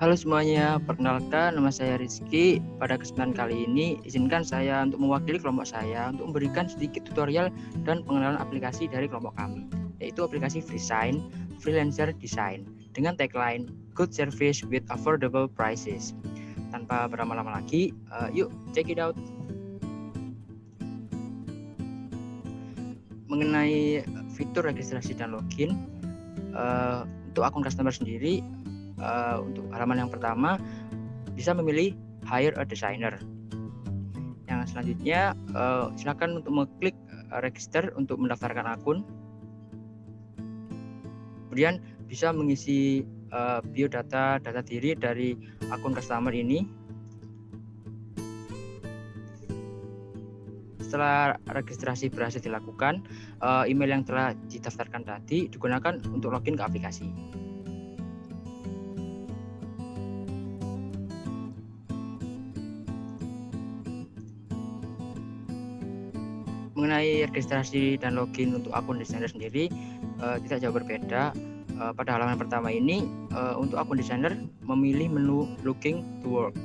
Halo semuanya, perkenalkan nama saya Rizky. Pada kesempatan kali ini, izinkan saya untuk mewakili kelompok saya untuk memberikan sedikit tutorial dan pengenalan aplikasi dari kelompok kami, yaitu aplikasi FreeSign, Freelancer Design, dengan tagline Good Service with Affordable Prices. Tanpa berlama-lama lagi, yuk check it out. Mengenai fitur registrasi dan login, untuk akun customer sendiri, untuk halaman yang pertama bisa memilih hire a designer. Yang selanjutnya silakan untuk mengklik register untuk mendaftarkan akun. Kemudian bisa mengisi biodata diri dari akun customer ini. Setelah registrasi berhasil dilakukan, email yang telah didaftarkan tadi digunakan untuk login ke aplikasi. Mengenai registrasi dan login untuk akun desainer sendiri tidak jauh berbeda. Pada halaman pertama ini untuk akun desainer memilih menu Looking to Work.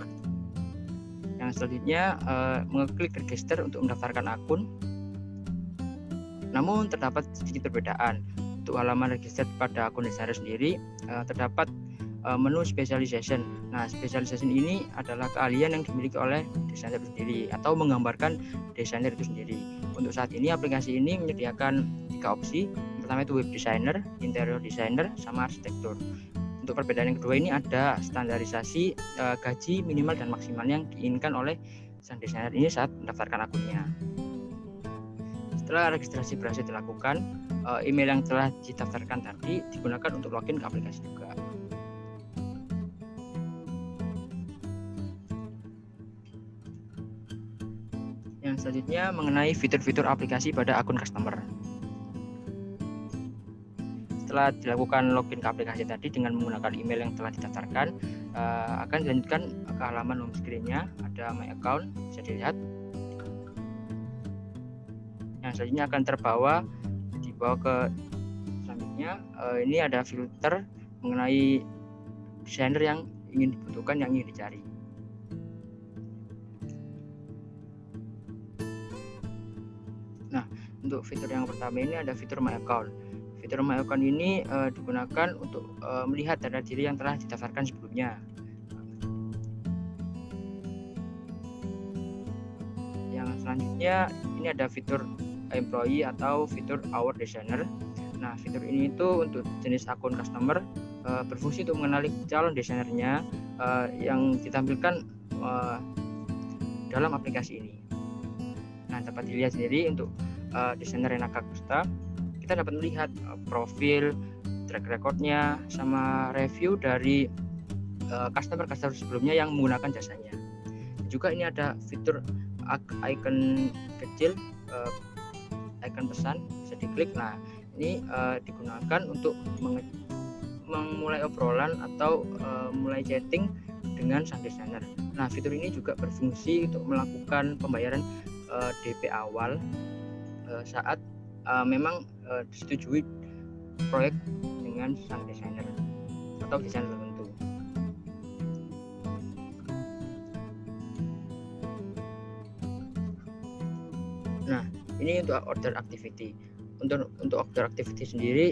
Yang selanjutnya mengeklik register untuk mendaftarkan akun. Namun terdapat sedikit perbedaan. Untuk halaman register pada akun desainer sendiri terdapat menu specialization. Nah, specialization ini adalah keahlian yang dimiliki oleh desainer sendiri atau menggambarkan desainer itu sendiri. Untuk saat ini aplikasi ini menyediakan 3 opsi. Yang pertama itu web designer, interior designer, sama arsitektur. Untuk perbedaan yang kedua ini ada standarisasi gaji minimal dan maksimal yang diinginkan oleh sang desainer ini saat mendaftarkan akunnya. Setelah registrasi berhasil dilakukan, email yang telah didaftarkan tadi digunakan untuk login ke aplikasi juga. Yang selanjutnya mengenai fitur-fitur aplikasi pada akun customer. Setelah dilakukan login ke aplikasi tadi dengan menggunakan email yang telah didaftarkan, akan dilanjutkan ke halaman home screen-nya. Ada My Account, bisa dilihat. Yang selanjutnya akan dibawa ke selanjutnya. Ini ada filter mengenai desainer yang ingin dibutuhkan, yang ingin dicari. Nah, untuk fitur yang pertama ini ada fitur My Account. Fitur My Account ini digunakan untuk melihat data diri yang telah didaftarkan sebelumnya. Yang selanjutnya ini ada fitur Employee atau fitur Our Designer. Nah, fitur ini itu untuk jenis akun customer berfungsi untuk mengenali calon desainernya yang ditampilkan dalam aplikasi ini. Nah, dapat dilihat sendiri untuk desainer Renata Gusta, kita dapat melihat profil, track recordnya, sama review dari customer sebelumnya yang menggunakan jasanya. Juga ini ada fitur icon kecil, icon pesan, bisa diklik. Nah, ini digunakan untuk memulai obrolan atau mulai chatting dengan sang desainer. Nah, fitur ini juga berfungsi untuk melakukan pembayaran DP awal saat memang disetujui proyek dengan sang desainer atau desainer tertentu. Nah, ini untuk order activity. Untuk order activity sendiri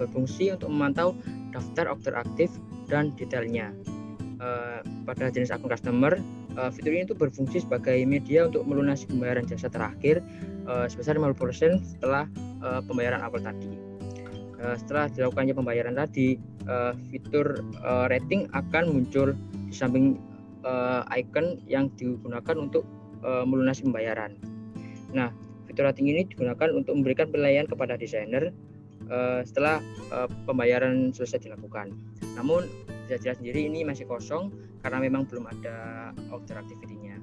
berfungsi untuk memantau daftar order aktif dan detailnya. Pada jenis akun customer, fitur ini itu berfungsi sebagai media untuk melunasi pembayaran jasa terakhir sebesar 50% setelah pembayaran awal tadi. Setelah dilakukannya pembayaran tadi, fitur rating akan muncul di samping icon yang digunakan untuk melunasi pembayaran. Nah, fitur rating ini digunakan untuk memberikan penilaian kepada desainer setelah pembayaran selesai dilakukan. Namun bisa jelas sendiri ini masih kosong karena memang belum ada order activity-nya.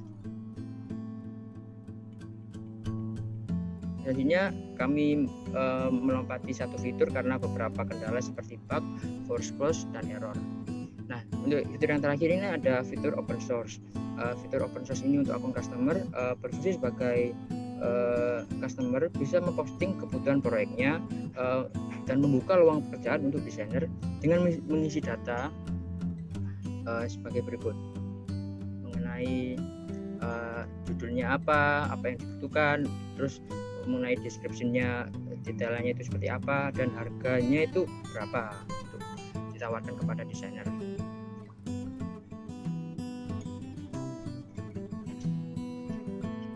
Selanjutnya kami melompati satu fitur karena beberapa kendala seperti bug, force close, dan error. Nah, untuk fitur yang terakhir ini ada fitur open source. Fitur open source ini untuk akun customer berfungsi sebagai customer bisa memposting kebutuhan proyeknya dan membuka lowongan pekerjaan untuk desainer dengan mengisi data sebagai berikut mengenai judulnya apa yang dibutuhkan, terus mengenai deskripsinya, detailnya itu seperti apa, dan harganya itu berapa untuk ditawarkan kepada desainer.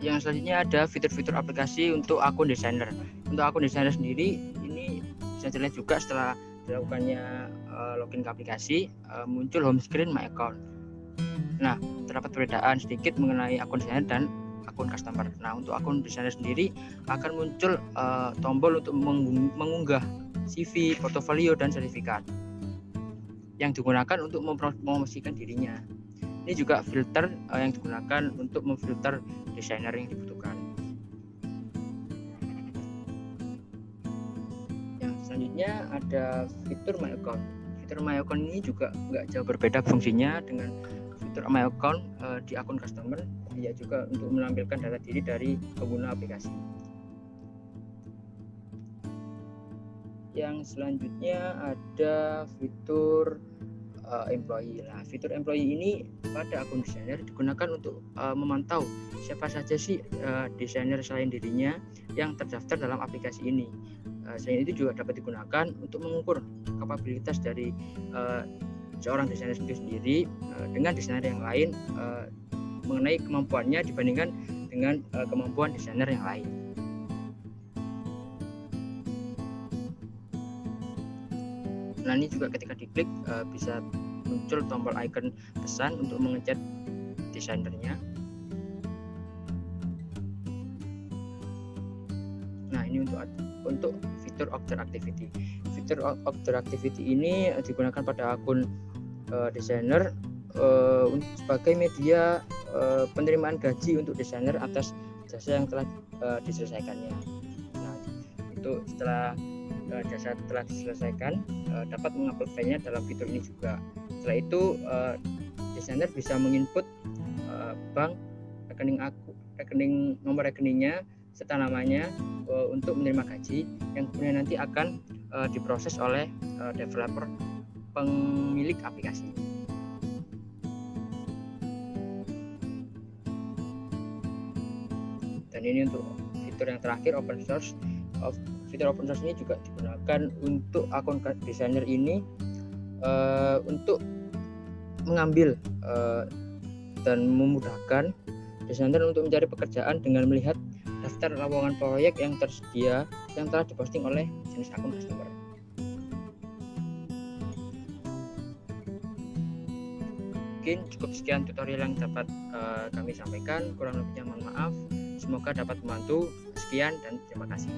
Yang selanjutnya ada fitur-fitur aplikasi untuk akun desainer. Untuk akun desainer sendiri ini bisa dilihat juga setelah dilakukannya login ke aplikasi, muncul home screen My Account. Nah, terdapat perbedaan sedikit mengenai akun desainer dan akun customer. Nah, untuk akun desainer sendiri akan muncul tombol untuk mengunggah CV, portofolio, dan sertifikat yang digunakan untuk mempromosikan dirinya. Ini juga filter yang digunakan untuk memfilter desainer yang dibutuhkan. Yang selanjutnya ada fitur My Account. Fitur My Account ini juga nggak jauh berbeda fungsinya dengan fitur My Account di akun customer, ya juga untuk menampilkan data diri dari pengguna aplikasi. Yang selanjutnya ada fitur employee. Nah, fitur employee ini pada akun desainer digunakan untuk memantau siapa saja sih desainer selain dirinya yang terdaftar dalam aplikasi ini. Selain itu juga dapat digunakan untuk mengukur kapabilitas dari seorang desainer sendiri dengan desainer yang lain mengenai kemampuannya dibandingkan dengan kemampuan desainer yang lain. Nah, ini juga ketika diklik bisa muncul tombol icon pesan untuk mengechat desainernya. Nah, ini untuk fitur Observe Activity. Fitur Observe Activity ini digunakan pada akun desainer sebagai media penerimaan gaji untuk desainer atas jasa yang telah diselesaikannya. Nah, itu setelah jasa telah diselesaikan dapat mengupload filenya dalam fitur ini juga. Setelah itu desainer bisa menginput bank, rekening nomor rekeningnya serta namanya untuk menerima gaji yang kemudian nanti akan diproses oleh developer pemilik aplikasi. Dan ini untuk fitur yang terakhir, open source. Fitur open source ini juga digunakan untuk akun desainer ini untuk mengambil dan memudahkan desainer untuk mencari pekerjaan dengan melihat daftar lowongan proyek yang tersedia yang telah diposting oleh jenis akun customer. Mungkin cukup sekian tutorial yang dapat kami sampaikan, kurang lebihnya mohon maaf. Semoga dapat membantu. Sekian dan terima kasih.